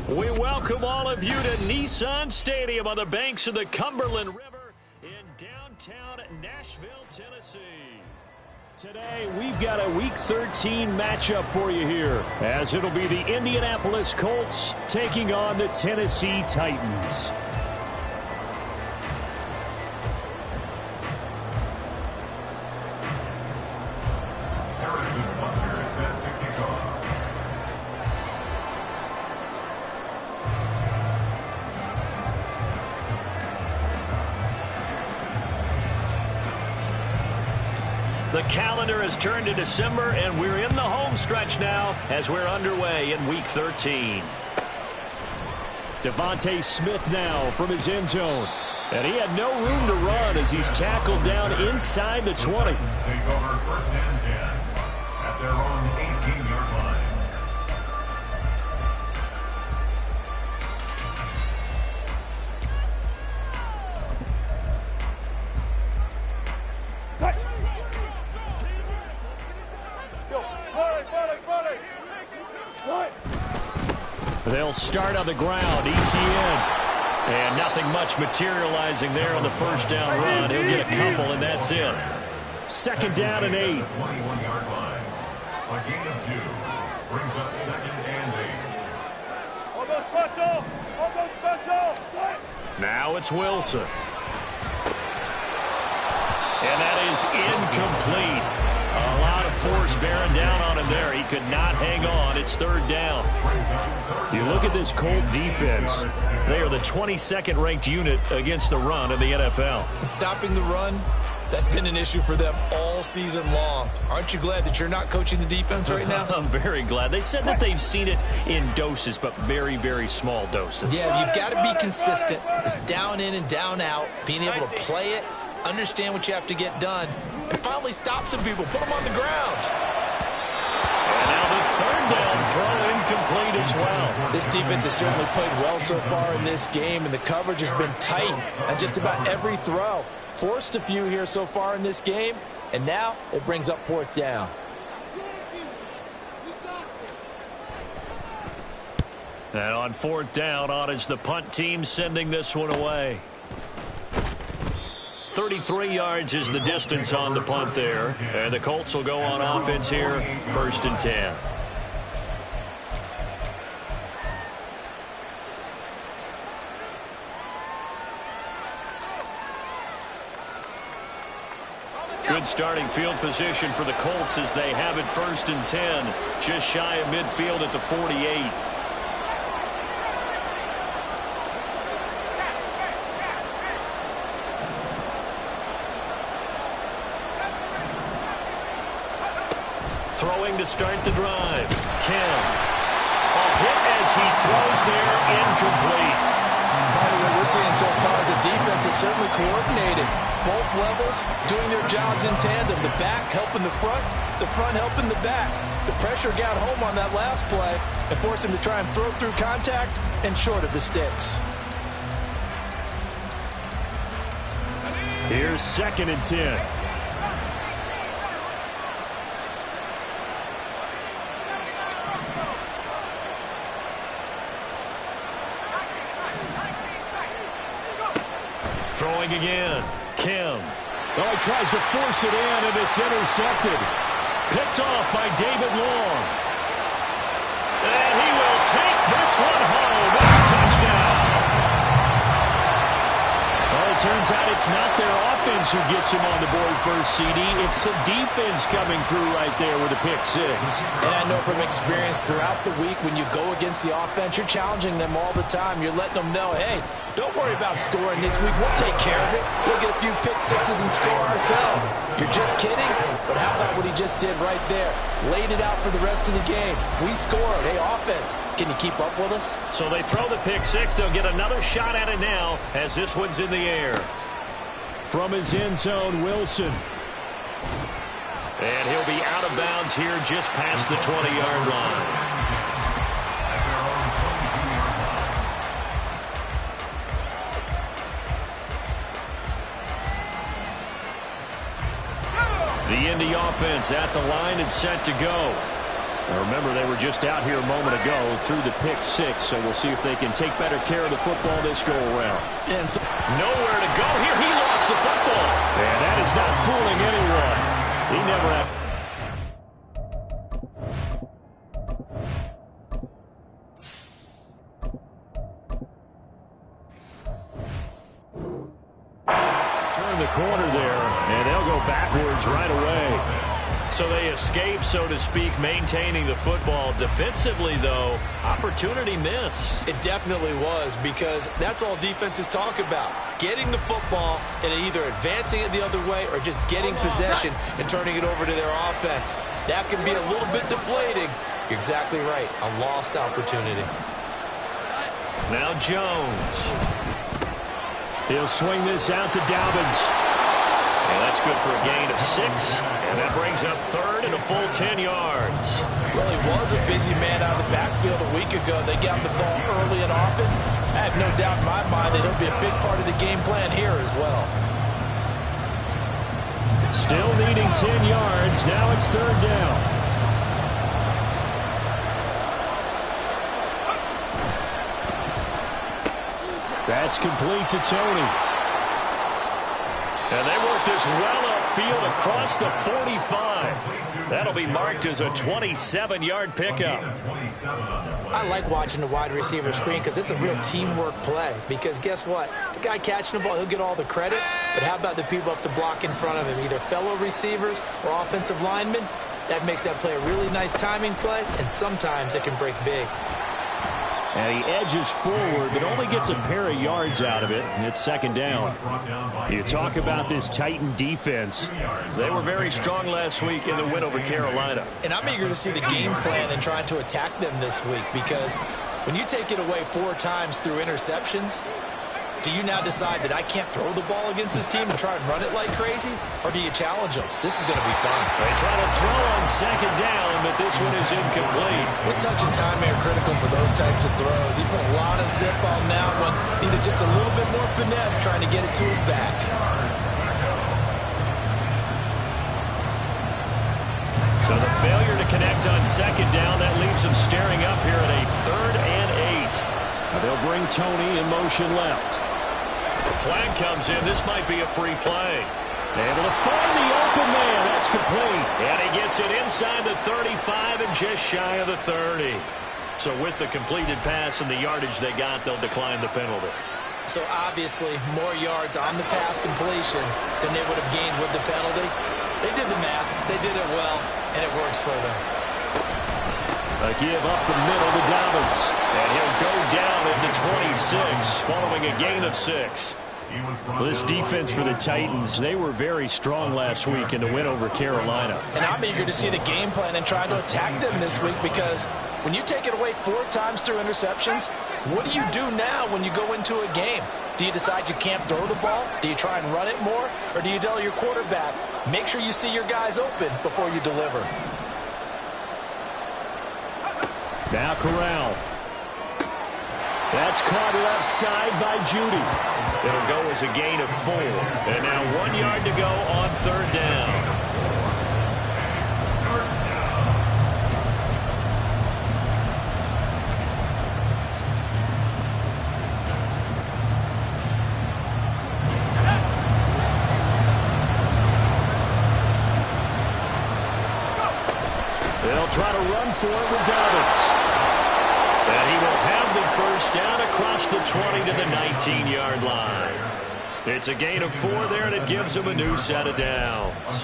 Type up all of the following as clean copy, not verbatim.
We welcome all of you to Nissan Stadium on the banks of the Cumberland River in downtown Nashville, Tennessee. Today, we've got a Week 13 matchup for you here, as it'll be the Indianapolis Colts taking on the Tennessee Titans. The calendar has turned to December, and we're in the home stretch now as we're underway in Week 13. Devontae Smith now from his end zone. And he had no room to run as he's tackled down inside the 20. Take over first and 10 at their own 18-yard line. They'll start on the ground. ETN. And nothing much materializing there on the first down run. He'll get a couple, and that's it. Second down and 8. 21-yard line. A gain of 2 brings up second and 8. Now it's Wilson. And that is incomplete. A lot of force bearing down on him there. He could not hang on. It's third down. You look at this Colt defense. They are the 22nd ranked unit against the run in the NFL. Stopping the run, that's been an issue for them all season long. Aren't you glad that you're not coaching the defense right now? I'm very glad. They said that they've seen it in doses, but very, very small doses. Yeah, you've got to be consistent. It's down in and down out, being able to play it, understand what you have to get done, and finally stop some people, put them on the ground. And now the third down throw incomplete as well. This defense has certainly played well so far in this game, and the coverage has been tight on just about every throw. Forced a few here so far in this game, and now it brings up fourth down. And on fourth down, on is the punt team sending this one away. 33 yards is the distance on the punt there. And the Colts will go on offense here, first and 10. Good starting field position for the Colts as they have it first and 10. Just shy of midfield at the 48. Throwing to start the drive. Kim. A hit as he throws there, incomplete. Part of what we're seeing so far is the defense is certainly coordinated. Both levels doing their jobs in tandem. The back helping the front helping the back. The pressure got home on that last play and forced him to try and throw through contact and short of the sticks. Here's second and 10. Throwing again. Kim. Oh, he tries to force it in, and it's intercepted. Picked off by David Long. And he will take this one home. It's a touchdown. Well, it turns out it's not their offense who gets him on the board first, CD. It's the defense coming through right there with a pick six. And I know from experience throughout the week when you go against the offense, you're challenging them all the time. You're letting them know, hey, don't worry about scoring this week. We'll take care of it. We'll get a few pick sixes and score ourselves. You're just kidding? But how about what he just did right there? Laid it out for the rest of the game. We scored. Hey, offense, can you keep up with us? So they throw the pick six. They'll get another shot at it now as this one's in the air. From his end zone, Wilson. And he'll be out of bounds here just past the 20-yard line. The Indy offense at the line and set to go. Now remember, they were just out here a moment ago through the pick six, so we'll see if they can take better care of the football this go-around. And so nowhere to go here. He lost the football. And that is not fooling anyone. He never had... Turn the corner there, and they'll go backwards right away. So they escape, so to speak, maintaining the football. Defensively, though, opportunity miss. It definitely was, because that's all defenses talk about. Getting the football and either advancing it the other way or just getting possession and turning it over to their offense. That can be a little bit deflating. You're exactly right. A lost opportunity. Now Jones. He'll swing this out to Dobbins. And that's good for a gain of 6. And that brings up third and a full 10 yards. Well, he was a busy man out of the backfield a week ago. They got the ball early and often. I have no doubt in my mind that he'll be a big part of the game plan here as well. Still needing 10 yards. Now it's third down. That's complete to Tony. And they work this well upfield across the 45. That'll be marked as a 27-yard pickup. I like watching the wide receiver screen because it's a real teamwork play. Because guess what? The guy catching the ball, he'll get all the credit. But how about the people up to block in front of him, either fellow receivers or offensive linemen? That makes that play a really nice timing play, and sometimes it can break big. And he edges forward, but only gets a pair of yards out of it, and it's second down. You talk about this Titan defense. They were very strong last week in the win over Carolina. And I'm eager to see the game plan and trying to attack them this week, because when you take it away 4 times through interceptions, do you now decide that I can't throw the ball against this team and try and run it like crazy? Or do you challenge them? This is going to be fun. They try to throw on second down, but this one is incomplete. What touch and timing are critical for those types of throws? He put a lot of zip on that one. Needed just a little bit more finesse trying to get it to his back. So the failure to connect on second down, that leaves them staring up here at a 3rd and 8. Now they'll bring Tony in motion left. Flag comes in. This might be a free play. Able to find the open man. That's complete. And he gets it inside the 35 and just shy of the 30. So with the completed pass and the yardage they got, they'll decline the penalty. So obviously more yards on the pass completion than they would have gained with the penalty. They did the math. They did it well, and it works for them. A give up the middle to Dobbins. And he'll go down at the 26 following a gain of 6. Well, this defense for the Titans, they were very strong last week in the win over Carolina. And I'm eager to see the game plan and try to attack them this week, because when you take it away 4 times through interceptions, what do you do now when you go into a game? Do you decide you can't throw the ball? Do you try and run it more? Or do you tell your quarterback, make sure you see your guys open before you deliver? Now Corral. That's caught left side by Judy. It'll go as a gain of 4. And now 1 yard to go on third down. They'll try to run for it with Dobbins. And he will have the first down across the 20 to the 19-yard line. It's a gain of 4 there, and it gives them a new set of downs.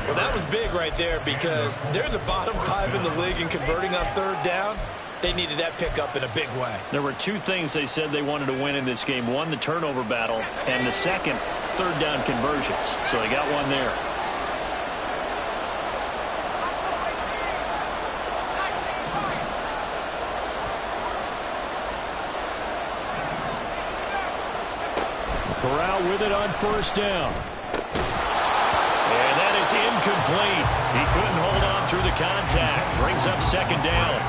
Well, that was big right there, because they're the bottom 5 in the league in converting on third down. They needed that pickup in a big way. There were 2 things they said they wanted to win in this game. One, the turnover battle, and the second, third down conversions. So they got one there. Corral with it on first down. And that is incomplete. He couldn't hold on through the contact. Brings up second down.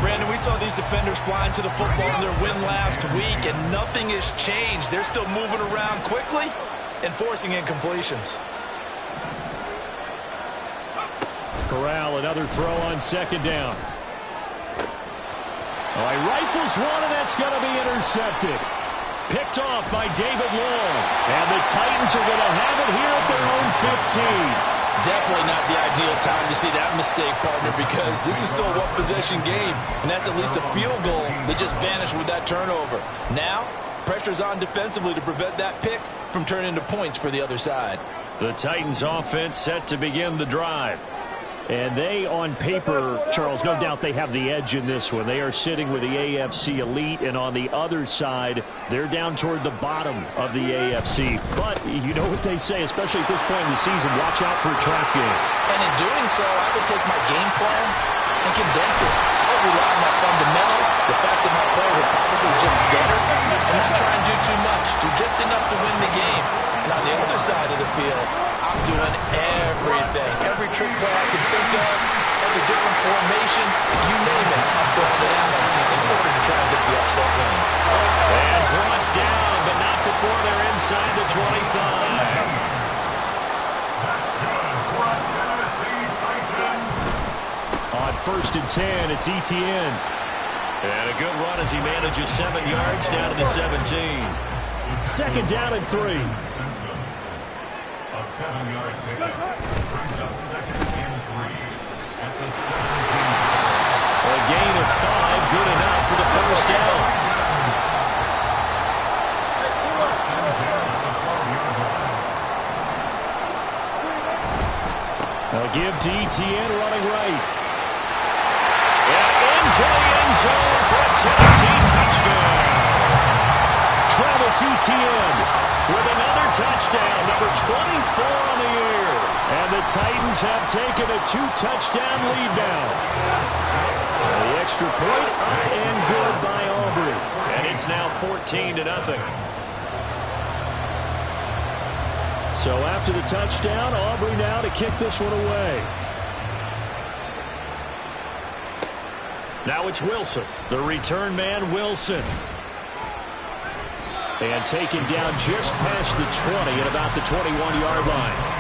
Brandon, we saw these defenders flying to the football in their win last week, and nothing has changed. They're still moving around quickly and forcing incompletions. Corral, another throw on second down. Oh, he rifles one, and that's going to be intercepted. Picked off by David Long. And the Titans are going to have it here at their own 15. Definitely not the ideal time to see that mistake, partner, because this is still a one-possession game, and that's at least a field goal that just vanished with that turnover. Now, pressure's on defensively to prevent that pick from turning into points for the other side. The Titans offense set to begin the drive. And they, on paper, Charles, no doubt they have the edge in this one. They are sitting with the AFC elite, and on the other side, they're down toward the bottom of the AFC. But you know what they say, especially at this point in the season, watch out for a trap game. And in doing so, I would take my game plan and condense it. I would rely on my fundamentals, the fact that my players are probably just better, and not try and do too much, do just enough to win the game. And on the other side of the field, I'm doing everything, every trick play I can think of, every different formation, you name it, I'm throwing it at them in order to try and get the upset win. And brought down, but not before they're inside the 25. That's good for a Tennessee Titan. On 1st and 10, it's Etienne. And a good run as he manages 7 yards down to the 17. Second down and 3. A 7-yard pickup brings up 2nd and 3 at the 17. A gain of 5, good enough for the first down. A give to Etienne running right. And into the end zone for a Tennessee touchdown. Travis Etienne with another touchdown, number 24 on the year. And the Titans have taken a 2-touchdown lead now. And the extra point up and good by Aubrey. And it's now 14-0. So after the touchdown, Aubrey now to kick this one away. Now it's Wilson, the return man Wilson. And taken down just past the 20 at about the 21-yard line.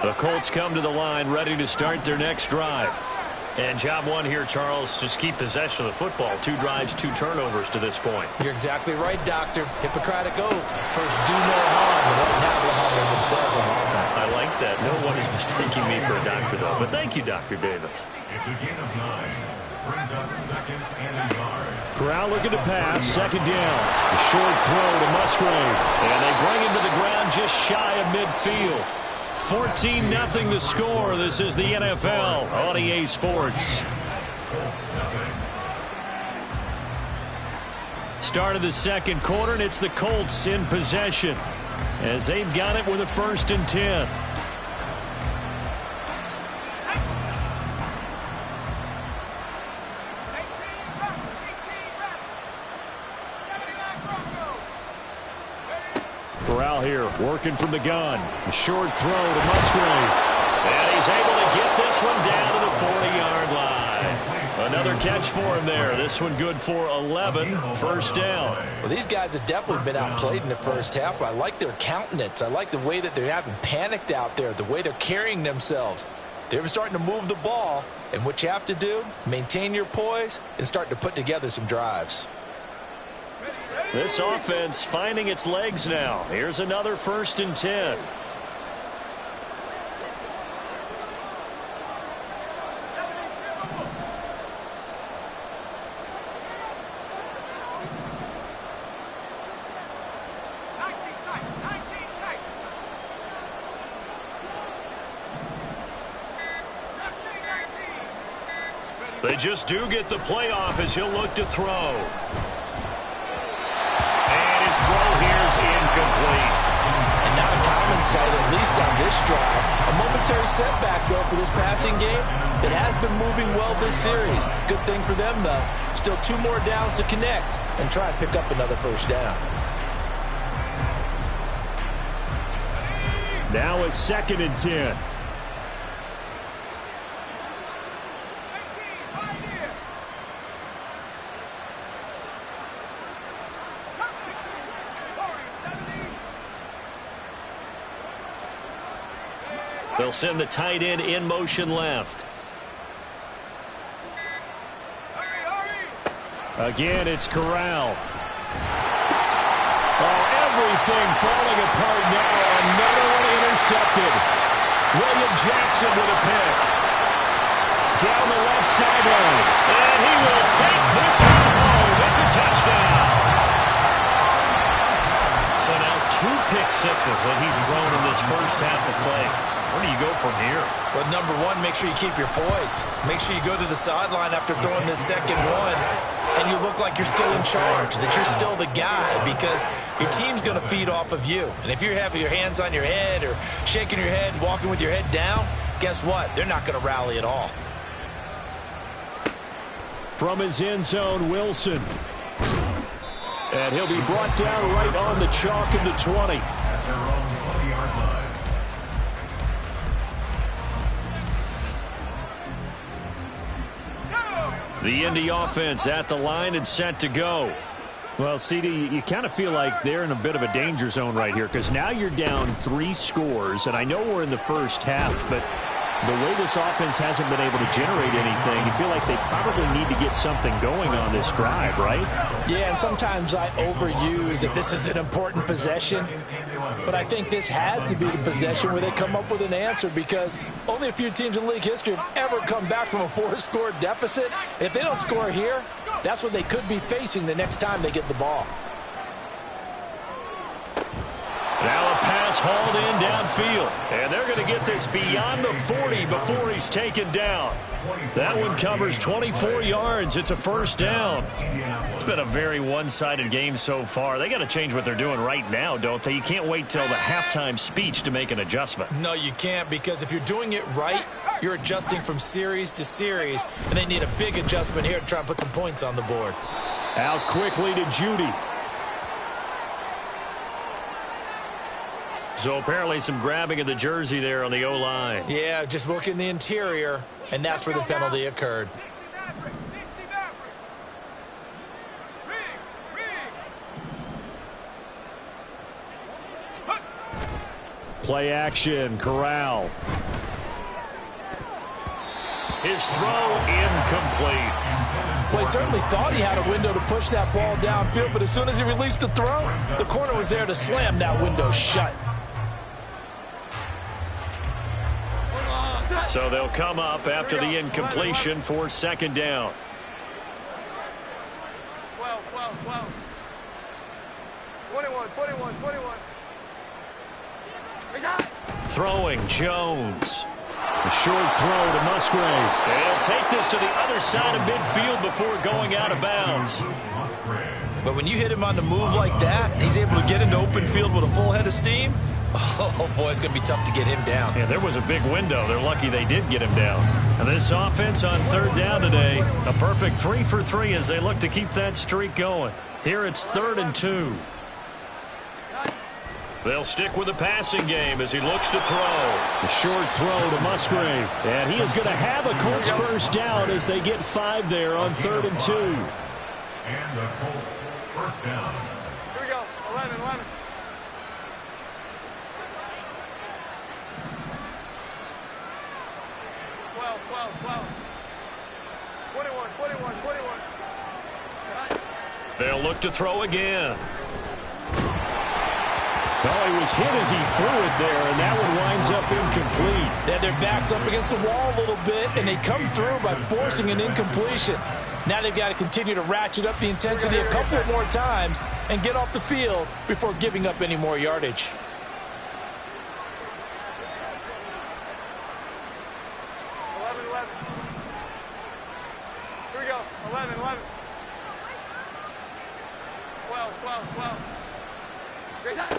The Colts come to the line ready to start their next drive. And job one here, Charles, just keep possession of the football. 2 drives, 2 turnovers to this point. You're exactly right, Doctor. Hippocratic oath. First, do no harm, and don't have the harm in themselves on offense. I like that. No one is mistaking me for a doctor, though. But thank you, Dr. Davis. It's a gain of 9. Brings up 2nd and a yard. Corral looking to pass. 2nd down. A short throw to Musgrave. And they bring him to the ground just shy of midfield. 14-0 the score. This is the NFL on EA Sports. Start of the second quarter, and it's the Colts in possession as they've got it with a 1st and 10. Corral here working from the gun. A short throw to Musgrave. And he's able to get this one down to the 40-yard line. Another catch for him there. This one good for 11. 1st down. Well, these guys have definitely been outplayed in the first half, but I like their countenance. I like the way that they're having panicked out there, the way they're carrying themselves. They're starting to move the ball, and what you have to do, maintain your poise and start to put together some drives. This offense finding its legs now. Here's another 1st and 10. They just do get the playoff as he'll look to throw. And his throw here is incomplete. And not a common sight, at least on this drive. A momentary setback, though, for this passing game. It has been moving well this series. Good thing for them, though. Still 2 more downs to connect and try and pick up another first down. Now a 2nd and 10. They'll send the tight end in motion left. Again, it's Corral. Oh, everything falling apart now. Another one intercepted. William Jackson with a pick. Down the left sideline. And he will take this one home. It's a touchdown. So now 2 pick sixes that he's thrown in this first half of play. Where do you go from here? Well, number one, make sure you keep your poise. Make sure you go to the sideline after throwing this second one, and you look like you're still in charge, that you're still the guy, because your team's going to feed off of you. And if you're having your hands on your head or shaking your head and walking with your head down, guess what? They're not going to rally at all. From his end zone, Wilson. And he'll be brought down right on the chalk of the 20. At their own 20-yard line. The Indy offense at the line and set to go. Well, CD, you kind of feel like they're in a bit of a danger zone right here because now you're down 3 scores, and I know we're in the first half, but the way this offense hasn't been able to generate anything, you feel like they probably need to get something going on this drive, right? Yeah, and sometimes I overuse if this is an important possession, but I think this has to be the possession where they come up with an answer because only a few teams in league history have ever come back from a 4-score deficit. And if they don't score here, that's what they could be facing the next time they get the ball. Now a pass hauled in downfield. And they're going to get this beyond the 40 before he's taken down. That one covers 24 yards. It's a first down. It's been a very one-sided game so far. They got to change what they're doing right now, don't they? You can't wait till the halftime speech to make an adjustment. No, you can't, because if you're doing it right, you're adjusting from series to series, and they need a big adjustment here to try and put some points on the board. Out quickly to Judy. So apparently some grabbing of the jersey there on the O-line. Yeah, just look in the interior, and that's where the penalty occurred. Play action, Corral. His throw incomplete. Well, he certainly thought he had a window to push that ball downfield, but as soon as he released the throw, the corner was there to slam that window shut. So they'll come up after the incompletion for second down. 12, 12, 12. 21, 21, 21. Throwing, Jones. A short throw to Musgrave. They'll take this to the other side of midfield before going out of bounds. But when you hit him on the move like that, he's able to get into open field with a full head of steam. Oh, boy, it's going to be tough to get him down. Yeah, there was a big window. They're lucky they did get him down. And this offense on third down today, a perfect 3 for 3 as they look to keep that streak going. Here it's 3rd and 2. They'll stick with the passing game as he looks to throw. A short throw to Musgrave. And he is going to have a Colts first down as they get 5 there on 3rd and 2. And the Colts first down. Here we go. 11, 11. 12, 12, 12. 21, 21, 21. They'll look to throw again. Well, he was hit as he threw it there, and that one winds up incomplete. They had their backs up against the wall a little bit, and they come through by forcing an incompletion. Now they've got to continue to ratchet up the intensity a couple more times and get off the field before giving up any more yardage. Here we go. 11, 11. 12, 12, 12. Great time.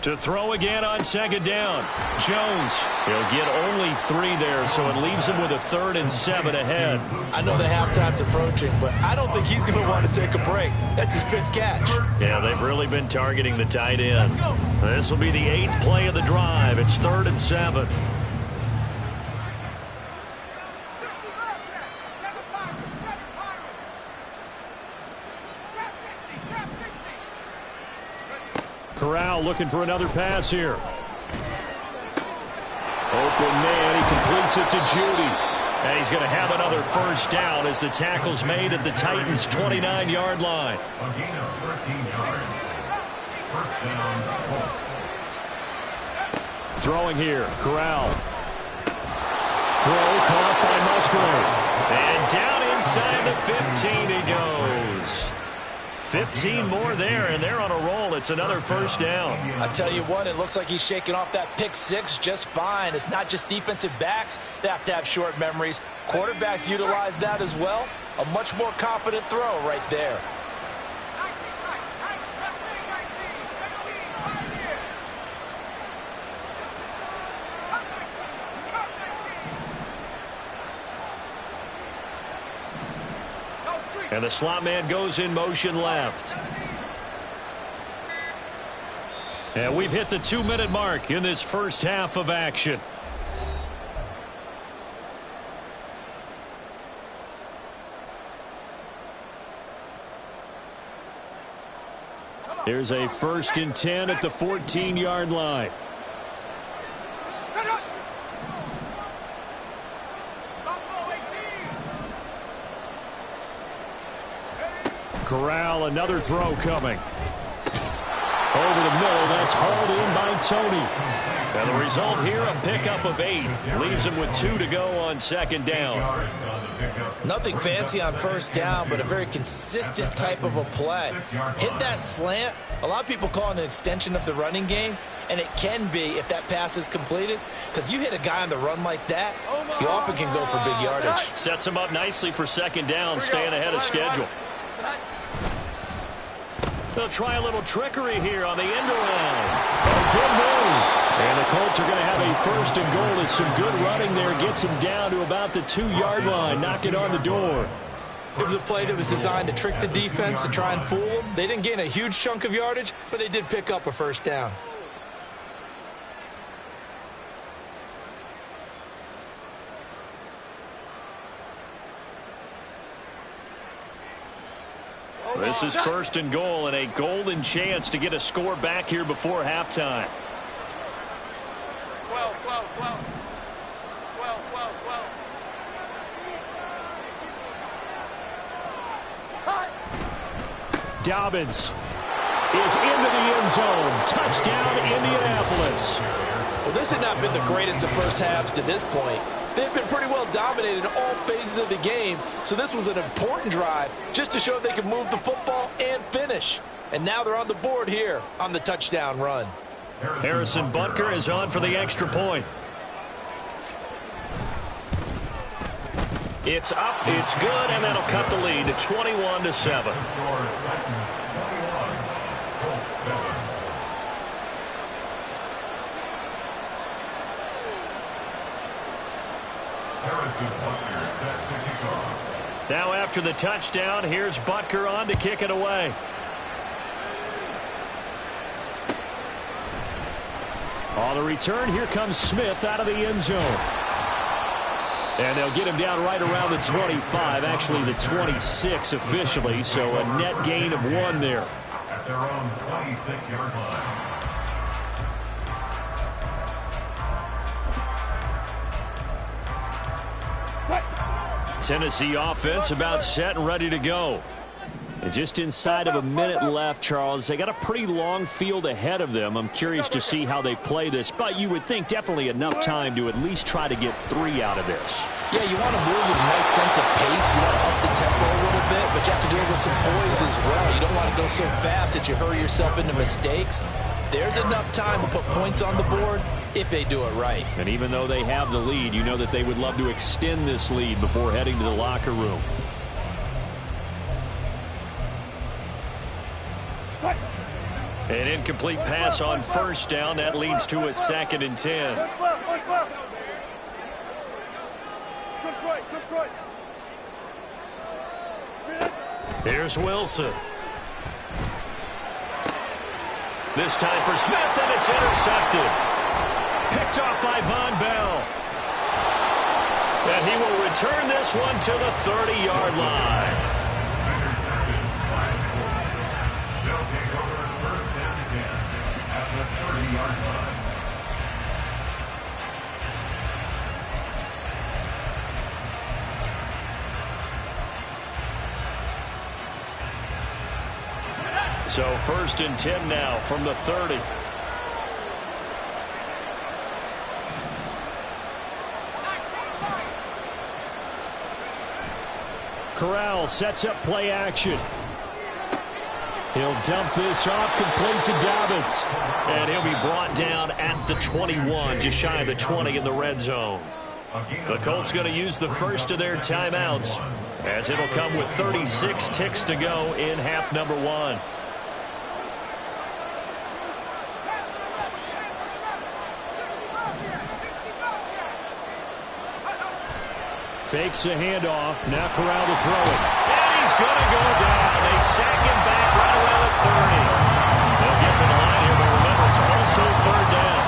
To throw again on second down. Jones. He'll get only 3 there, so it leaves him with a 3rd and 7 ahead. I know the halftime's approaching, but I don't think he's going to want to take a break. That's his 5th catch. Yeah, they've really been targeting the tight end. This will be the 8th play of the drive. It's 3rd and 7. Corral looking for another pass here. Open man, he completes it to Judy. And he's going to have another first down as the tackle's made at the Titans' 29-yard line. A gain of 13 yards. First down, Colts. Throwing here, Corral. Throw caught by Musgrave. And down inside the 15 he goes. 15 more there, and they're on a roll. It's another first down. I tell you what, it looks like he's shaking off that pick 6 just fine. It's not just defensive backs that have short memories. Quarterbacks utilize that as well. A much more confident throw right there. And the slot man goes in motion left. And we've hit the 2-minute mark in this first half of action. Here's a 1st and 10 at the 14-yard line. Corral, another throw coming. Over the middle, that's hauled in by Tony. And the result here, a pickup of 8. Leaves him with 2 to go on second down. Nothing fancy on first down, but a very consistent type of a play. Hit that slant. A lot of people call it an extension of the running game, and it can be if that pass is completed, because you hit a guy on the run like that, you often can go for big yardage. Sets him up nicely for second down, staying ahead of schedule. They'll try a little trickery here on the end around. Good move. And the Colts are going to have a 1st and goal as some good running there gets him down to about the 2-yard line, knocking on the door. It was a play that was designed to trick the defense, to try and fool them. They didn't gain a huge chunk of yardage, but they did pick up a first down. This is 1st and goal and a golden chance to get a score back here before halftime. 12. Dobbins is into the end zone. Touchdown, Indianapolis. Well, this had not been the greatest of first halves to this point. They've been pretty well dominated in all phases of the game, so this was an important drive just to show they can move the football and finish. And now they're on the board here on the touchdown run. Harrison Butker is on for the extra point. It's up, it's good, and that'll cut the lead to 21-7. Now after the touchdown, here's Butker on to kick it away. On the return, here comes Smith out of the end zone. And they'll get him down right around the 25, actually the 26 officially, so a net gain of 1 there. At their own 26-yard line. Tennessee offense about set and ready to go. And just inside of a minute left, Charles. They got a pretty long field ahead of them. I'm curious to see how they play this, but you would think definitely enough time to at least try to get 3 out of this. Yeah, you want to move with a nice sense of pace. You want to up the tempo a little bit, but you have to do it with some poise as well. You don't want to go so fast that you hurry yourself into mistakes. There's enough time to put points on the board if they do it right. And even though they have the lead, you know that they would love to extend this lead before heading to the locker room. An incomplete pass on first down. That leads to a 2nd and 10. Here's Wilson. This time for Smith, and it's intercepted. Picked off by Von Bell. And he will return this one to the 30-yard line. Intercepted by Colts. They'll take over 1st and 10 at the 30-yard line. So 1st and 10 now from the 30. Corral sets up play action. He'll dump this off, complete to Dobbins. And he'll be brought down at the 21, just shy of the 20 in the red zone. The Colts going to use the first of their timeouts, as it'll come with 36 ticks to go in half number 1. Fakes the handoff. Now Corral to throw it. And he's going to go down. They sack him back right around the 30. They'll get to the line here, but remember, it's also 3rd down.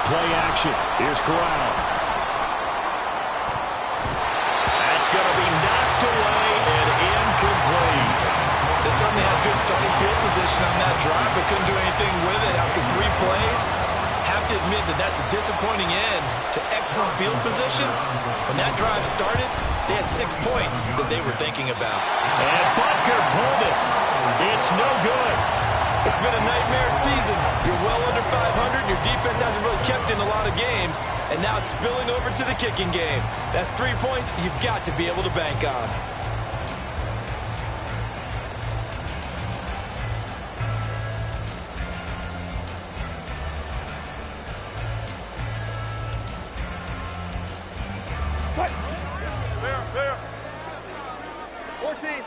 Play action. Here's Corral. That's going to be knocked away and incomplete. They certainly had good starting field position on that drive, but couldn't do anything with it after 3 plays. Have to admit that that's a disappointing end to excellent field position. When that drive started, they had 6 points that they were thinking about. And Butker pulled it. It's no good. It's been a nightmare season. You're well under 500. Your defense hasn't really kept in a lot of games, and now it's spilling over to the kicking game. That's 3 points you've got to be able to bank on. Clear. 14.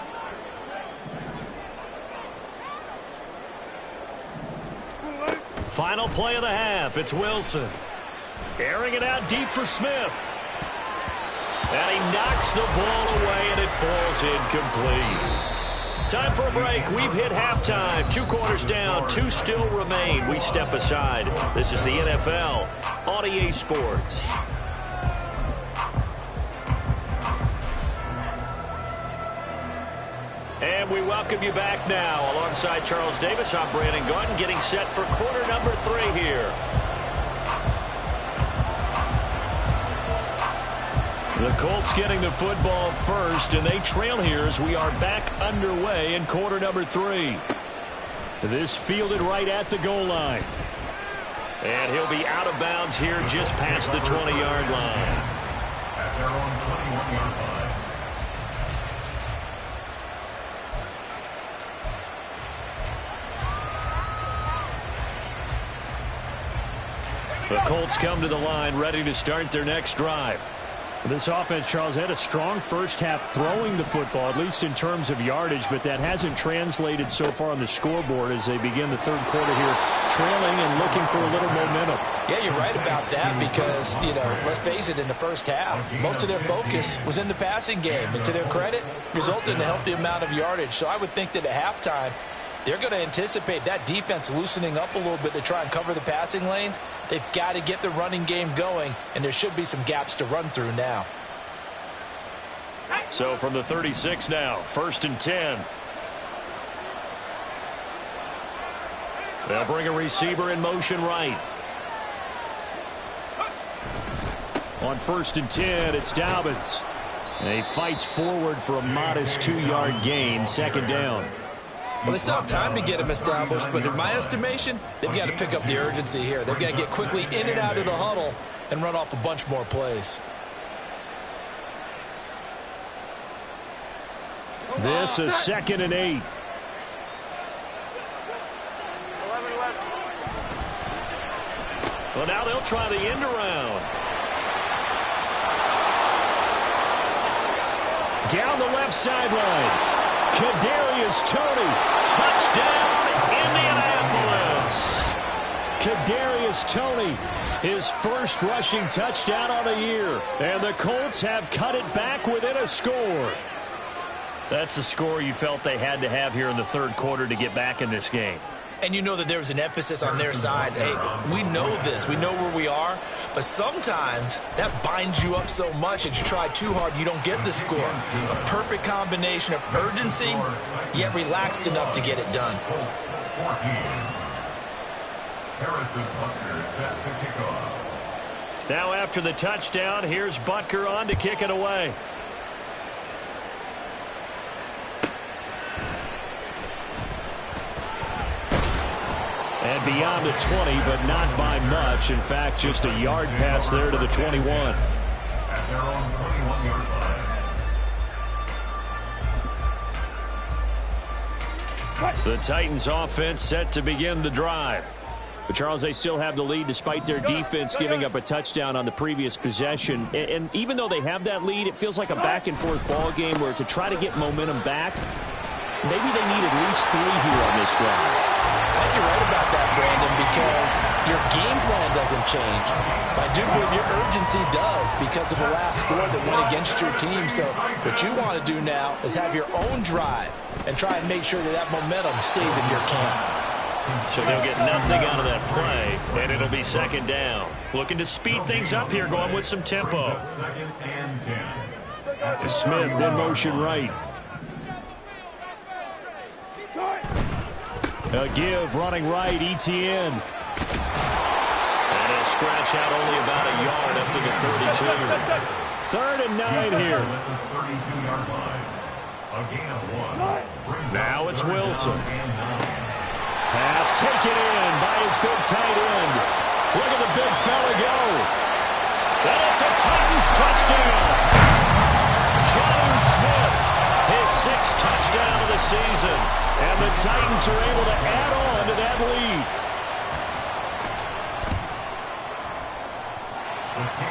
Final play of the half. It's Wilson. Airing it out deep for Smith. And he knocks the ball away, and it falls incomplete. Time for a break. We've hit halftime. 2 quarters down. 2 still remain. We step aside. This is the NFL on EA Sports. And we welcome you back now. Alongside Charles Davis, I'm Brandon Gordon, getting set for quarter number 3 here. The Colts getting the football first, and they trail here as we are back underway in quarter number 3. This fielded right at the goal line. And he'll be out of bounds here just past the 20-yard line. At their own 21-yard line. The Colts come to the line ready to start their next drive. This offense, Charles, had a strong first half throwing the football, at least in terms of yardage, but that hasn't translated so far on the scoreboard as they begin the 3rd quarter here, trailing and looking for a little momentum. Yeah, you're right about that because, let's face it, in the first half, most of their focus was in the passing game. And to their credit, resulted in a healthy amount of yardage. So I would think that at halftime, they're going to anticipate that defense loosening up a little bit to try and cover the passing lanes. They've got to get the running game going, and there should be some gaps to run through now. So from the 36 now, 1st and 10. They'll bring a receiver in motion right. On 1st and 10, it's Dobbins. And he fights forward for a modest 2-yard gain, 2nd down. Well, they still have time to get him established, but in my estimation, they've got to pick up the urgency here. They've got to get quickly in and out of the huddle and run off a bunch more plays. This is 2nd and 8. 11 left. Well, now they'll try the end around. Down the left sideline. Kadarius Toney, touchdown, Indianapolis. Kadarius Toney, his first rushing touchdown on the year. And the Colts have cut it back within a score. That's a score you felt they had to have here in the third quarter to get back in this game. And you know that there was an emphasis on their side. Hey, we know this. We know where we are. But sometimes that binds you up so much that you try too hard, you don't get the score. A perfect combination of urgency, yet relaxed enough to get it done. Harrison Butker set to kick off. Now after the touchdown, here's Butker on to kick it away. And beyond the 20, but not by much. In fact, just a yard pass there to the 21. At their own 21-yard line. The Titans offense set to begin the drive. But, Charles, they still have the lead despite their defense giving up a touchdown on the previous possession. And even though they have that lead, it feels like a back-and-forth ball game where to try to get momentum back, maybe they need at least 3 here on this drive. I think you're right about that, Brandon, because your game plan doesn't change. But I do believe your urgency does because of the last score that went against your team. So what you want to do now is have your own drive and try and make sure that that momentum stays in your camp. So they'll get nothing out of that play, and it'll be second down. Looking to speed things up here, going with some tempo. Second and 10. Smith in motion right. A give running right, ETN. And he'll scratch out only about a yard up to the 32. 3rd and 9 here. At the 32-yard line. A gain of 1. Now it's Wilson. Pass taken in by his big tight end. Look at the big fella go. And it's a Titans touchdown. John Smith, his 6th touchdown of the season. And the Titans are able to add on to that lead.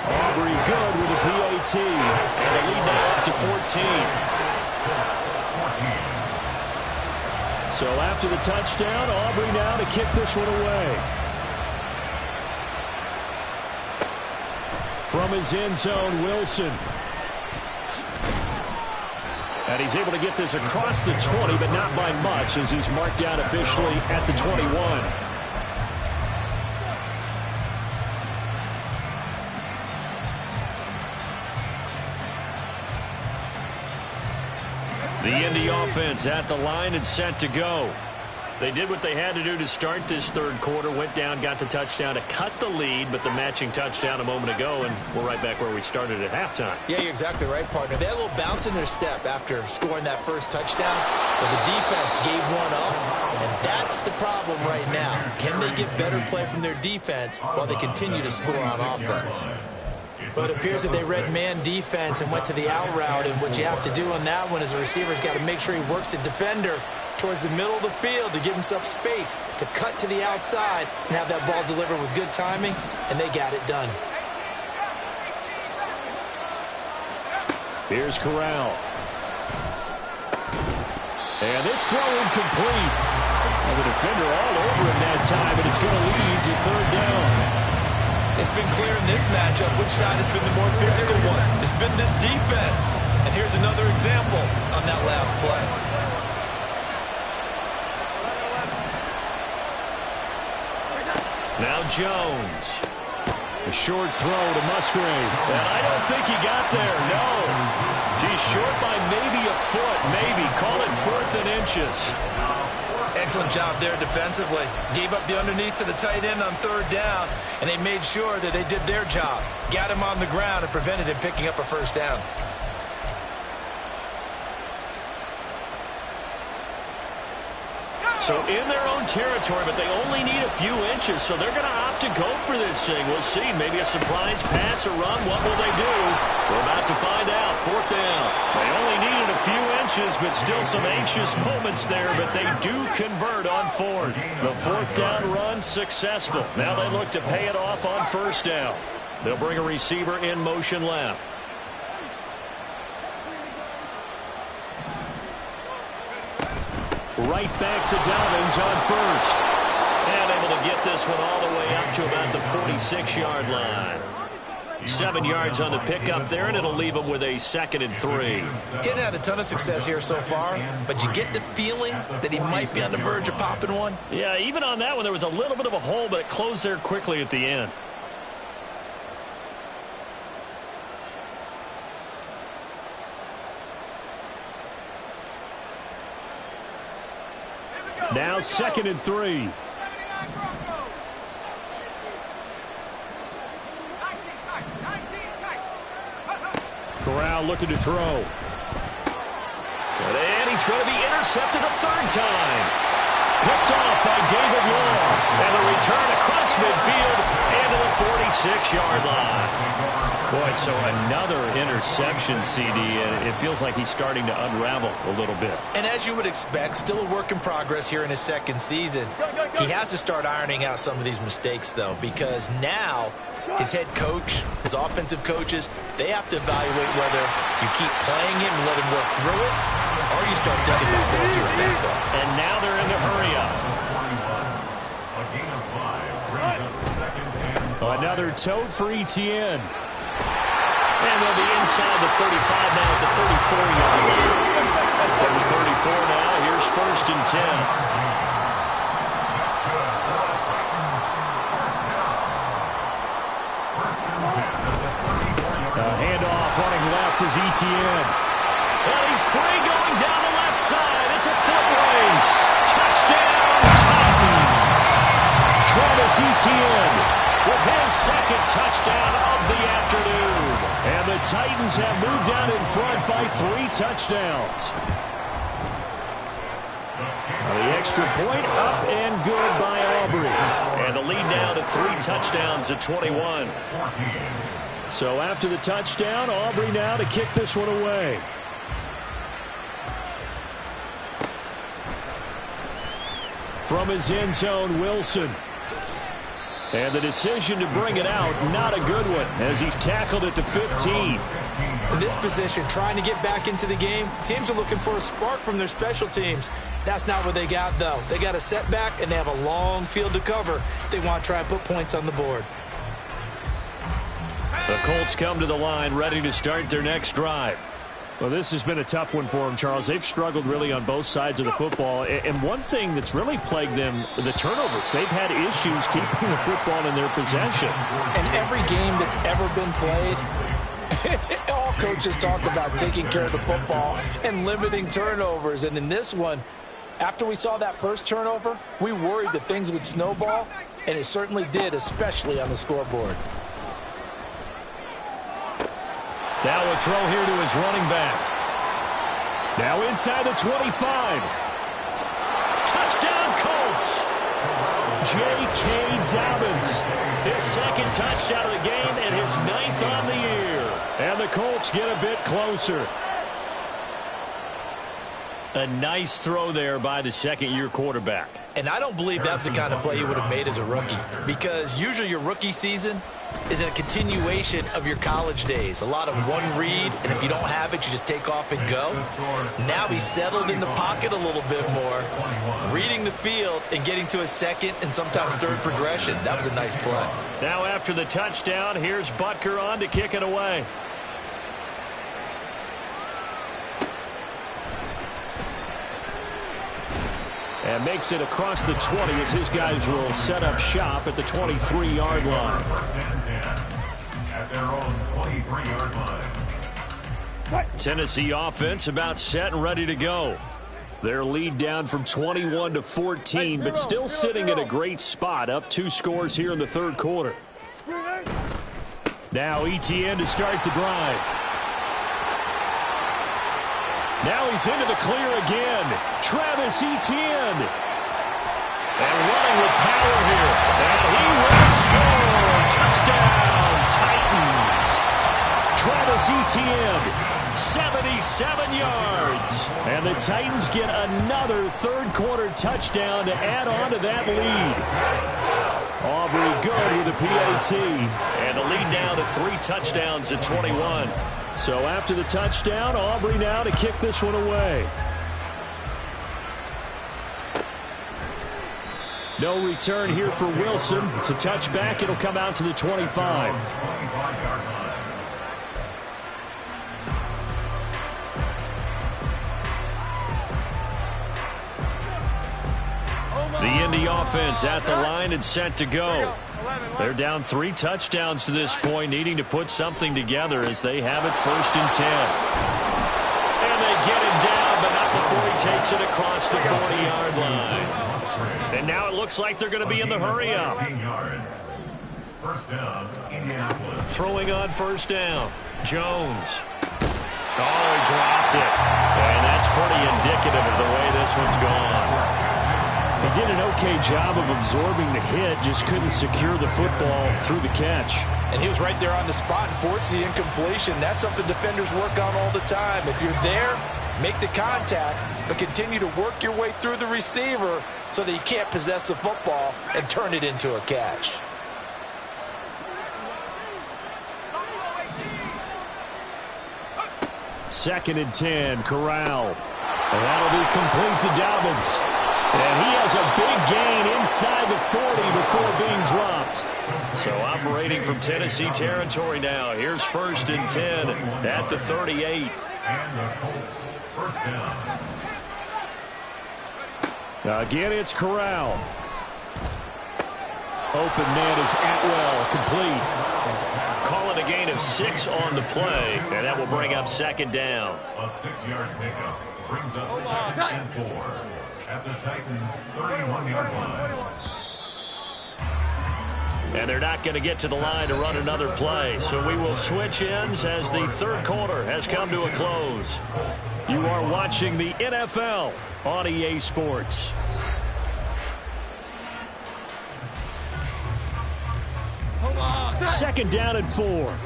Aubrey good with a PAT. And the lead now up to 14. So after the touchdown, Aubrey now to kick this one away. From his end zone, Wilson. And he's able to get this across the 20, but not by much as he's marked down officially at the 21. The Indy offense at the line and set to go. They did what they had to do to start this third quarter, went down, got the touchdown to cut the lead, but the matching touchdown a moment ago, and we're right back where we started at halftime. Yeah, you're exactly right, partner. They had a little bounce in their step after scoring that first touchdown, but the defense gave one up, and that's the problem right now. Can they get better play from their defense while they continue to score on offense? But it appears that they read man defense and went to the out route, and what you have to do on that one is the receiver's got to make sure he works the defender towards the middle of the field to give himself space to cut to the outside and have that ball delivered with good timing, and they got it done. Here's Corral. And this throw incomplete. And the defender all over him that time, but it's going to lead to 3rd down. It's been clear in this matchup which side has been the more physical one. It's been this defense. And here's another example on that last play. Now Jones. A short throw to Musgrave. And I don't think he got there, no. He's short by maybe a foot, maybe. Call it 4th and inches. Excellent job there defensively. Gave up the underneath to the tight end on 3rd down, and they made sure that they did their job. Got him on the ground and prevented him picking up a 1st down. So in their own territory, but they only need a few inches, so they're going to opt to go for this thing. We'll see. Maybe a surprise pass or run. What will they do? We're about to find out. 4th down. They only needed a few inches, but still some anxious moments there, but they do convert on 4th. The 4th down run successful. Now they look to pay it off on 1st down. They'll bring a receiver in motion left. Right back to Dobbins on first. And able to get this one all the way up to about the 46-yard line. 7 yards on the pickup there, and it'll leave him with a 2nd and 3. Getting had a ton of success here so far, but you get the feeling that he might be on the verge of popping one. Yeah, even on that one, there was a little bit of a hole, but it closed there quickly at the end. Now 2nd and 3. Corral looking to throw. And he's going to be intercepted a 3rd time. Picked off by David Long. And the return across midfield and to the 46-yard line. Boy, so another interception, CD, and it feels like he's starting to unravel a little bit. And as you would expect, still a work in progress here in his 2nd season. He has to start ironing out some of these mistakes, though, because now his head coach, his offensive coaches, they have to evaluate whether you keep playing him and let him work through it, or you start thinking about going to a backup. And now they're in the hurry up. Another tote for ETN. And they'll be inside the 35 now at the 34-yard line. 34 now. Here's 1st and 10. Handoff running left is ETN. And he's free going down the left side. It's a foot race. Touchdown, Titans. Travis Etienne with his 2nd touchdown of the afternoon. And the Titans have moved out in front by 3 touchdowns. The extra point up and good by Aubrey. And the lead now to 3 touchdowns at 21. So after the touchdown, Aubrey now to kick this one away. From his end zone, Wilson. And the decision to bring it out, not a good one, as he's tackled at the 15. In this position, trying to get back into the game, teams are looking for a spark from their special teams. That's not what they got, though. They got a setback, and they have a long field to cover if they want to try and put points on the board. The Colts come to the line, ready to start their next drive. Well, this has been a tough one for them, Charles. They've struggled really on both sides of the football. And one thing that's really plagued them, the turnovers. They've had issues keeping the football in their possession. And every game that's ever been played, all coaches talk about taking care of the football and limiting turnovers. And in this one, after we saw that first turnover, we worried that things would snowball, and it certainly did, especially on the scoreboard. Now a throw here to his running back. Now inside the 25. Touchdown, Colts. J.K. Dobbins. His 2nd touchdown of the game and his 9th on the year. And the Colts get a bit closer. A nice throw there by the 2nd-year quarterback. And I don't believe that's the kind of play he would have made as a rookie, because usually your rookie season is a continuation of your college days. A lot of one read, and if you don't have it, you just take off and go. Now he's settled in the pocket a little bit more, reading the field and getting to a 2nd and sometimes 3rd progression. That was a nice play. Now after the touchdown, here's Butker on to kick it away. And makes it across the 20 as his guys will set up shop at the 23-yard line. 1st and 10 at their own 23-yard line. Tennessee offense about set and ready to go. Their lead down from 21 to 14, but still sitting at a great spot, up 2 scores here in the 3rd quarter. Now ETN to start the drive. Now he's into the clear again. Travis Etienne. And running with power here. And he will score. Touchdown, Titans. Travis Etienne, 77 yards. And the Titans get another 3rd quarter touchdown to add on to that lead. Aubrey good with the PAT. And the lead now to 3 touchdowns at 21. So after the touchdown, Aubrey now to kick this one away. No return here for Wilson. It's a touchback. It'll come out to the 25. The Indy offense at the line and set to go. They're down 3 touchdowns to this point, needing to put something together as they have it 1st and 10. And they get him down, but not before he takes it across the 40-yard line. And now it looks like they're going to be in the hurry-up. First down, Indianapolis. Throwing on 1st down. Jones. Oh, he dropped it. And that's pretty indicative of the way this one's gone. He did an okay job of absorbing the hit, just couldn't secure the football through the catch. And he was right there on the spot and forced the incompletion. That's something defenders work on all the time. If you're there, make the contact, but continue to work your way through the receiver so that you can't possess the football and turn it into a catch. Second and 10, Corral. And that'll be complete to Dobbins. And he has a big gain inside the 40 before being dropped. So operating from Tennessee territory now. Here's 1st and 10 at the 38. And the Colts, 1st down. Again, it's Corral. Open man is Atwell, complete. Calling a gain of 6 on the play, and that will bring up 2nd down. A 6-yard pickup brings up 2nd and 4 at the Titans' 31-yard line. And they're not going to get to the line to run another play. So we will switch ends as the 3rd quarter has come to a close. You are watching the NFL on EA Sports. Second down and 4. 11-11.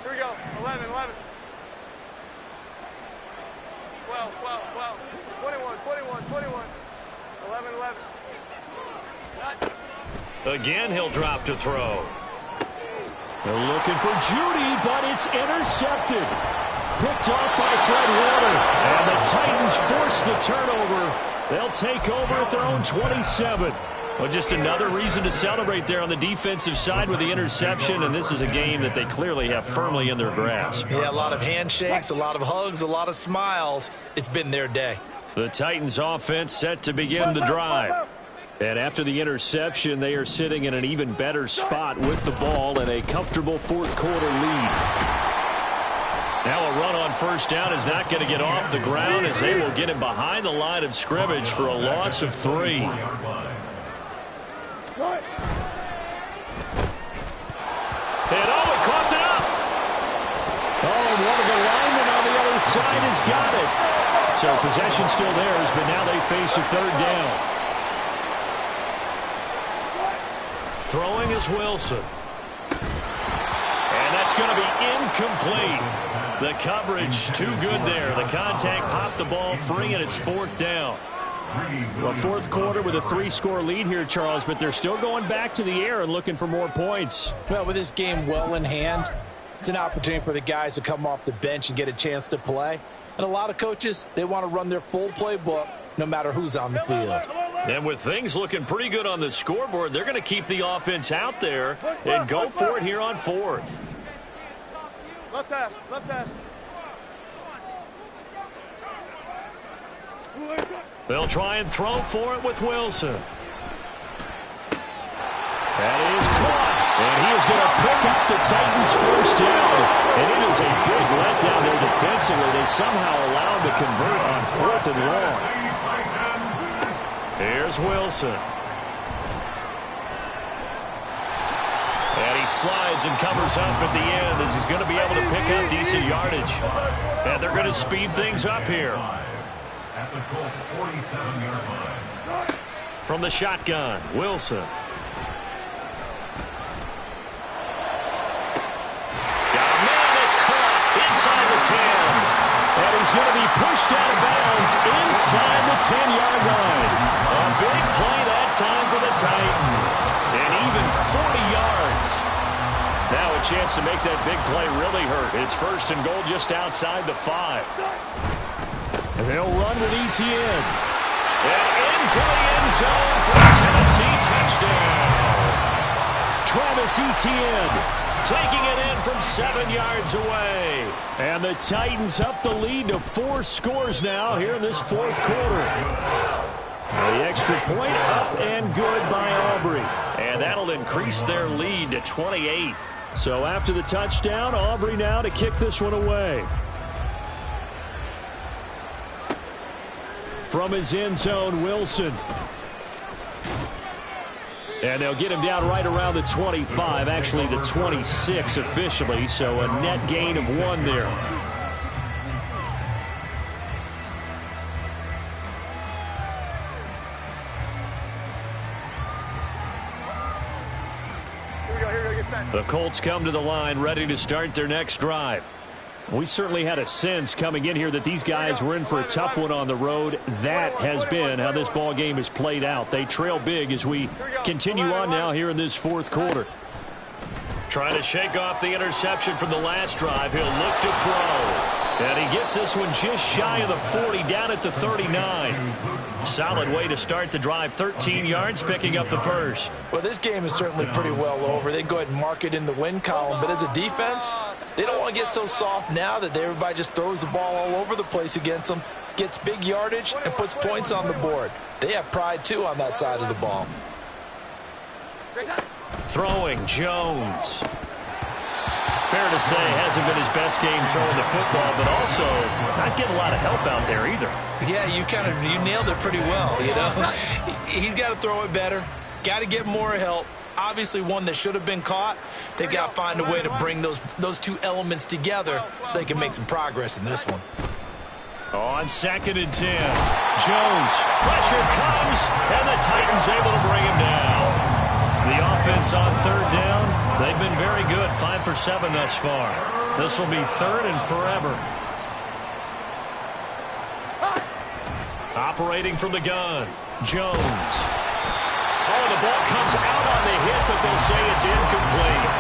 Here we go. 11-11. 12, 21, 21. 11-11. Again, he'll drop to throw. They're looking for Judy, but it's intercepted. Picked off by Fred Warner. And the Titans force the turnover. They'll take over at their own 27. Well, just another reason to celebrate there on the defensive side with the interception, and this is a game that they clearly have firmly in their grasp. Yeah, a lot of handshakes, a lot of hugs, a lot of smiles. It's been their day. The Titans offense set to begin the drive. And after the interception, they are sitting in an even better spot with the ball and a comfortable 4th quarter lead. Now a run on 1st down is not going to get off the ground as they will get him behind the line of scrimmage for a loss of 3. Right. And he coughed it up. Oh, and one of the linemen on the other side has got it. So possession still theirs, but now they face a 3rd down. Throwing is Wilson. And that's going to be incomplete. The coverage too good there. The contact popped the ball free, and it's 4th down. Well, 4th quarter with a 3-score lead here, Charles, but they're still going back to the air and looking for more points. Well, with this game well in hand, it's an opportunity for the guys to come off the bench and get a chance to play. And a lot of coaches, they want to run their full playbook no matter who's on the field. And with things looking pretty good on the scoreboard, they're going to keep the offense out there and go for it here on 4th. Left half. They'll try and throw for it with Wilson. That is caught. And he is going to pick up the Titans' 1st down. And it is a big letdown there defensively. They somehow allowed to convert on 4th and long. Here's Wilson. And he slides and covers up at the end as he's going to be able to pick up decent yardage. And they're going to speed things up here. At the Colts' 47-yard line. From the shotgun, Wilson. Got a man that's caught inside the 10. And he's going to be pushed out of bounds inside the 10-yard line. A big play that time for the Titans. And even 40 yards. Now a chance to make that big play really hurt. It's first and goal just outside the 5. And they'll run with Etienne. And into the end zone for a Tennessee touchdown. Travis Etienne taking it in from 7 yards away. And the Titans up the lead to 4 scores now here in this fourth quarter. The extra point up and good by Aubrey. And that'll increase their lead to 28. So after the touchdown, Aubrey now to kick this one away. From his end zone, Wilson. And they'll get him down right around the 25, actually the 26 officially, so a net gain of 1 there. The Colts come to the line ready to start their next drive. We certainly had a sense coming in here that these guys were in for a tough one on the road. That has been how this ball game has played out. They trail big as we continue on now here in this fourth quarter. Trying to shake off the interception from the last drive. He'll look to throw. And he gets this one just shy of the 40, down at the 39. Solid way to start the drive. 13 yards, picking up the first. Well, this game is certainly pretty well over. They go ahead and mark it in the win column. But as a defense, they don't want to get so soft now that everybody just throws the ball all over the place against them, gets big yardage, and puts points on the board. They have pride, too, on that side of the ball. Throwing, Jones. Fair to say, hasn't been his best game throwing the football, but also not getting a lot of help out there either. Yeah, you nailed it pretty well, you know. He's got to throw it better, got to get more help. Obviously one that should have been caught. They've got to find a way to bring those two elements together so they can make some progress in this one. On 2nd and 10, Jones, pressure comes, and the Titans able to bring him down. The offense on 3rd down, they've been very good, 5 for 7 thus far. This will be 3rd and forever. Operating from the gun, Jones. Oh, the ball comes out on the hit, but they'll say it's incomplete.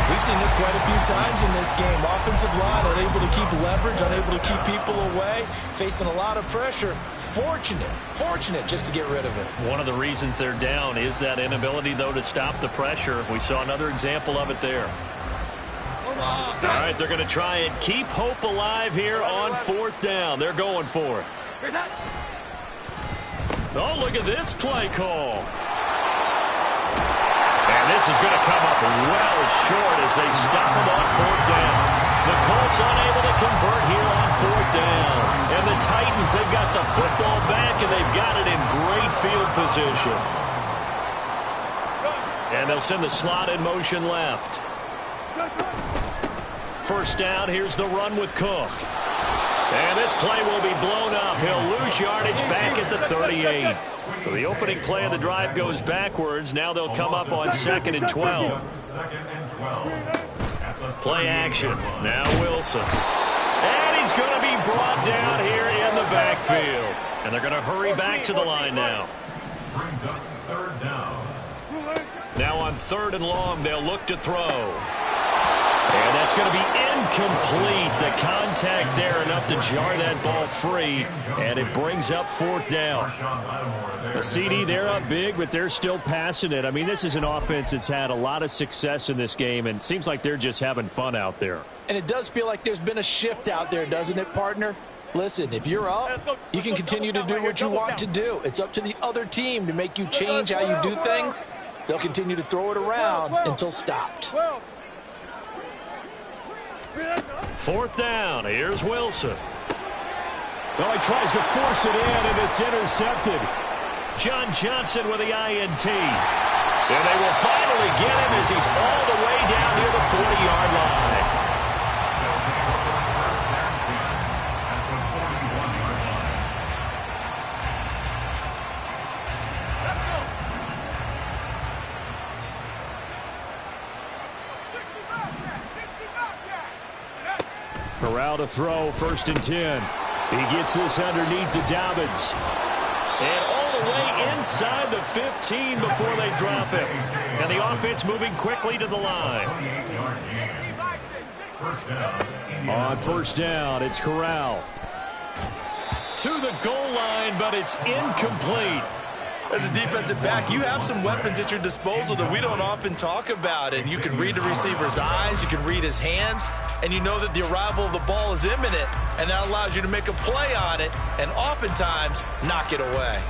We've seen this quite a few times in this game. Offensive line unable to keep leverage, unable to keep people away, facing a lot of pressure. Fortunate just to get rid of it. One of the reasons they're down is that inability, though, to stop the pressure. We saw another example of it there. All right, they're going to try and keep hope alive here on 4th down. They're going for it. Oh, look at this play call. And this is going to come up well short as they stop him on 4th down. The Colts unable to convert here on 4th down. And the Titans, they've got the football back, and they've got it in great field position. And they'll send the slot in motion left. 1st down, here's the run with Cook. And this play will be blown up. He'll lose yardage back at the 38. So the opening play of the drive goes backwards. Now they'll come up on 2nd and 12. Play action. Now Wilson. And he's going to be brought down here in the backfield. And they're going to hurry back to the line now. Brings up 3rd down. Now on 3rd and long, they'll look to throw. And that's going to be incomplete. The contact there enough to jar that ball free, and it brings up 4th down. The CD, they're up big, but they're still passing it. I mean, this is an offense that's had a lot of success in this game, and it seems like they're just having fun out there. And it does feel like there's been a shift out there, doesn't it, partner? Listen, if you're up, you can continue to do what you want to do. It's up to the other team to make you change how you do things. They'll continue to throw it around until stopped. 4th down. Here's Wilson. Well, he tries to force it in, and it's intercepted. John Johnson with the INT. And they will finally get him as he's all the way down near the 40-yard line. Corral to throw, 1st and 10. He gets this underneath to Dobbins. And all the way inside the 15 before they drop him. And the offense moving quickly to the line. On first down, it's Corral. To the goal line, but it's incomplete. As a defensive back, you have some weapons at your disposal that we don't often talk about. And you can read the receiver's eyes, you can read his hands, and you know that the arrival of the ball is imminent, and that allows you to make a play on it and oftentimes knock it away.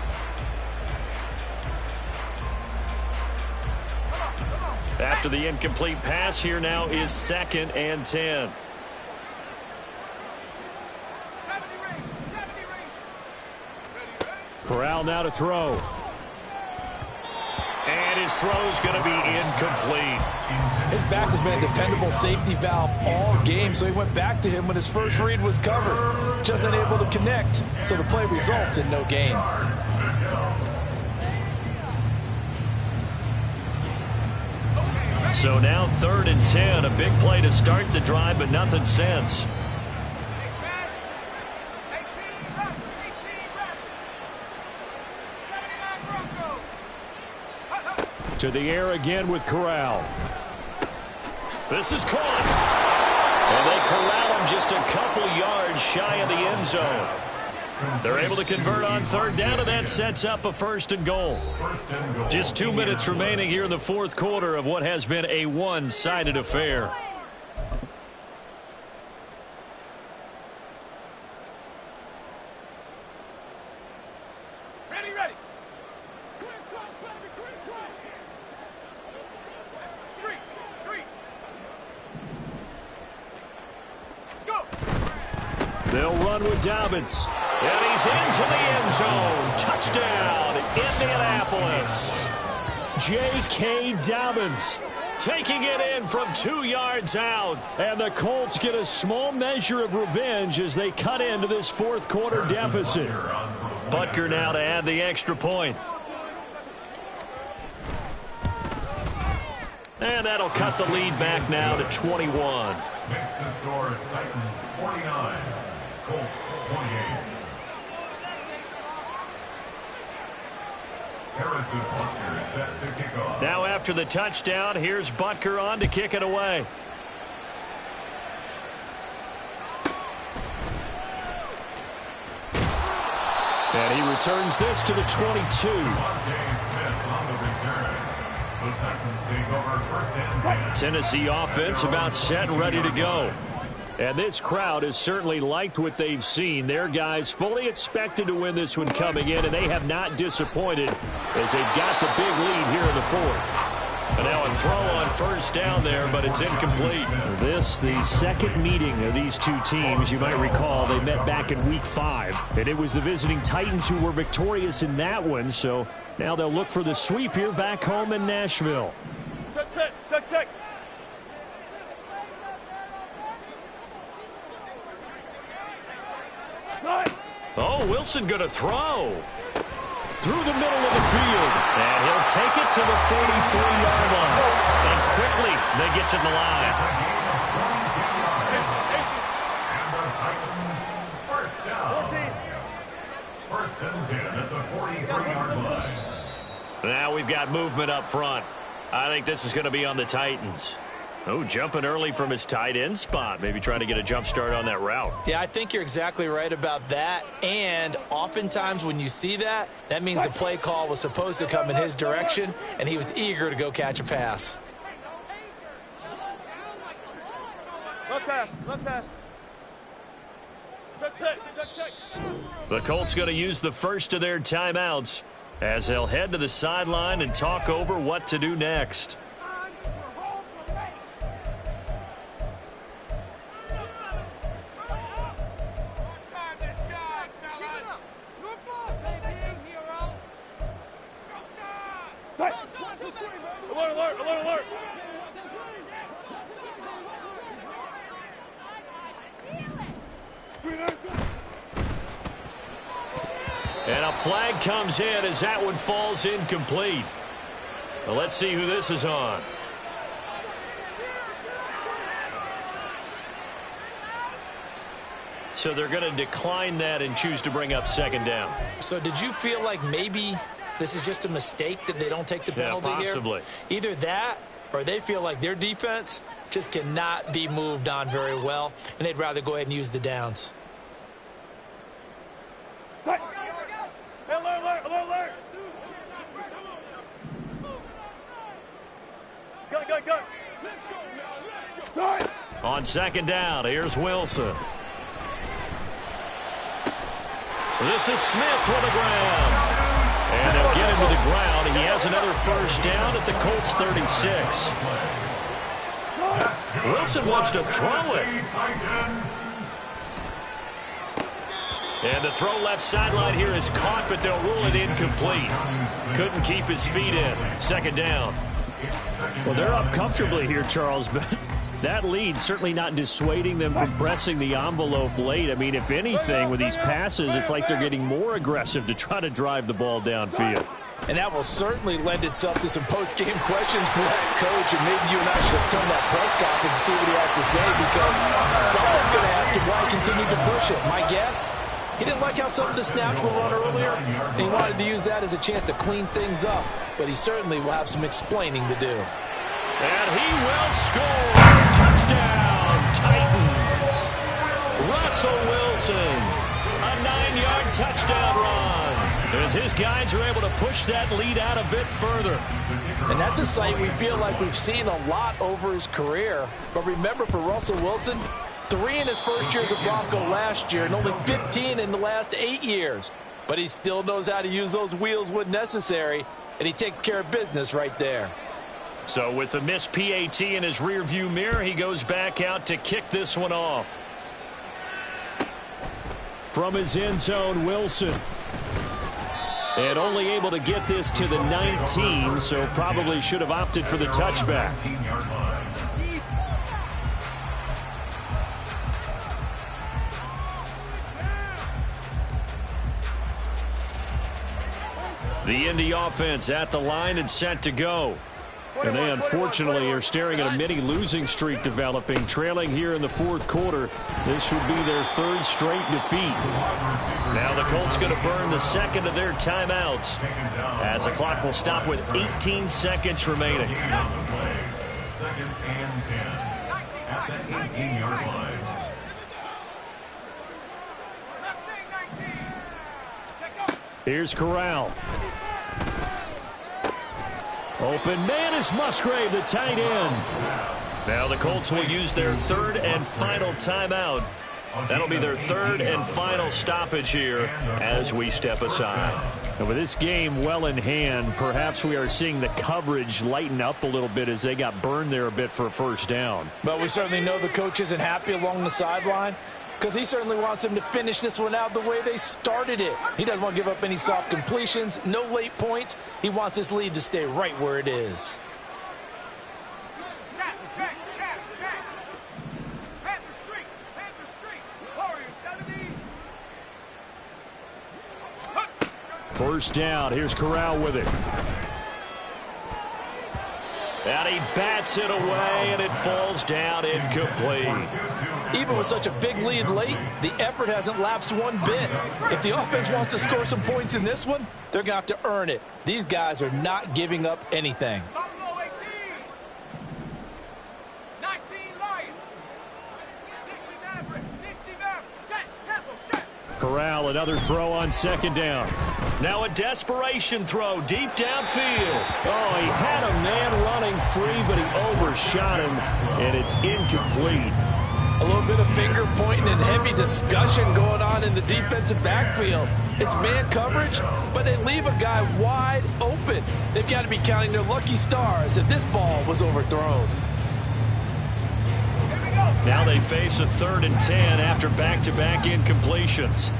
After the incomplete pass, here now is 2nd and 10. Corral now to throw. And his throw's going to be incomplete. His back has been a dependable safety valve all game, so he went back to him when his first read was covered. Just unable to connect, so the play results in no gain. So now 3rd and 10, a big play to start the drive, but nothing since. To the air again with Corral. This is caught. And they corral him just a couple yards shy of the end zone. They're able to convert on 3rd down, and that sets up a 1st and goal. Just 2 minutes remaining here in the 4th quarter of what has been a one-sided affair. Ready. Street. Go. They'll run with Dobbins. And he's into the end zone. Touchdown, Indianapolis. J.K. Dobbins Taking it in from 2 yards out. And the Colts get a small measure of revenge as they cut into this 4th quarter deficit. Butker now to add the extra point. And that'll cut the lead back now to 21. Makes the score Titans 49, Colts 28. Harrison Butker set to kick off. Now after the touchdown, here's Butker on to kick it away. And he returns this to the 22. Devontae Smith on the return. The Titans take over 1st and 10. Tennessee offense about set and ready to go. And this crowd has certainly liked what they've seen. Their guys fully expected to win this one coming in, and they have not disappointed as they've got the big lead here in the 4th. And now a throw on 1st down there, but it's incomplete. This, the 2nd meeting of these two teams. You might recall they met back in Week 5, and it was the visiting Titans who were victorious in that one. So now they'll look for the sweep here back home in Nashville. Check. Oh, Wilson going to throw. Through the middle of the field. And he'll take it to the 43-yard line. And quickly, they get to the line. And the Titans, 1st down. 1st and 10 at the 43-yard line. Now we've got movement up front. I think this is going to be on the Titans. Oh, jumping early from his tight end spot. Maybe trying to get a jump start on that route. Yeah, I think you're exactly right about that. And oftentimes when you see that, that means the play call was supposed to come in his direction, and he was eager to go catch a pass. Left pass. Check. The Colts going to use the first of their timeouts as they'll head to the sideline and talk over what to do next. Alert. And a flag comes in as that one falls incomplete. Well, let's see who this is on. So they're going to decline that and choose to bring up second down. So did you feel like maybe this is just a mistake that they don't take the penalty possibly. here? Either that or they feel like their defense just cannot be moved on very well, and they'd rather go ahead and use the downs. Alert, alert, alert, alert. Go. On second down, here's Wilson. This is Smith with the ground. And they'll get him to the ground. He has another first down at the Colts 36. Wilson wants to throw it. And the throw left sideline here is caught, but they'll rule it incomplete. Couldn't keep his feet in. Second down. Well, they're up comfortably here, Charles, but that lead certainly not dissuading them from pressing the envelope late. I mean, if anything, with these passes, it's like they're getting more aggressive to try to drive the ball downfield. And that will certainly lend itself to some post-game questions for that coach, and maybe you and I should have turned that press conference to see what he had to say, because someone's going to ask him why he continued to push it. My guess, he didn't like how some of the snaps were run earlier, and he wanted to use that as a chance to clean things up, but he certainly will have some explaining to do. And he will score. Touchdown, Titans. Russell Wilson, a 9-yard touchdown run, as his guys are able to push that lead out a bit further. And that's a sight we feel like we've seen a lot over his career. But remember, for Russell Wilson, 3 in his first year as a Bronco last year and only 15 in the last 8 years. But he still knows how to use those wheels when necessary, and he takes care of business right there. So with the missed PAT in his rearview mirror, he goes back out to kick this one off. From his end zone, Wilson. And only able to get this to the 19, so probably should have opted for the touchback. The Indy offense at the line and set to go. And they unfortunately are staring at a mini losing streak developing, trailing here in the fourth quarter. This would be their third straight defeat. Now the Colts going to burn the second of their timeouts, as the clock will stop with 18 seconds remaining. Second and 10 at the 18-yard line. Here's Corral. Open man is Musgrave, the tight end. Now the Colts will use their third and final timeout. That'll be their third and final stoppage here as we step aside. And with this game well in hand, perhaps we are seeing the coverage lighten up a little bit as they got burned there a bit for a first down. But we certainly know the coach isn't happy along the sideline, because he certainly wants them to finish this one out the way they started it. He doesn't want to give up any soft completions, no late points. He wants his lead to stay right where it is. First down, here's Corral with it. And he bats it away, and it falls down incomplete. Even with such a big lead late, the effort hasn't lapsed one bit. If the offense wants to score some points in this one, they're going to have to earn it. These guys are not giving up anything. Corral, another throw on second down. Now a desperation throw deep downfield. Oh, he had a man running free, but he overshot him, and it's incomplete. A little bit of finger pointing and heavy discussion going on in the defensive backfield. It's man coverage, but they leave a guy wide open. They've got to be counting their lucky stars if this ball was overthrown. Now they face a 3rd and 10 after back-to-back incompletions.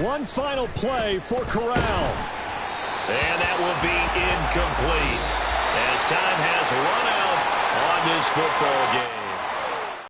One final play for Corral. And that will be incomplete as time has run out on this football game.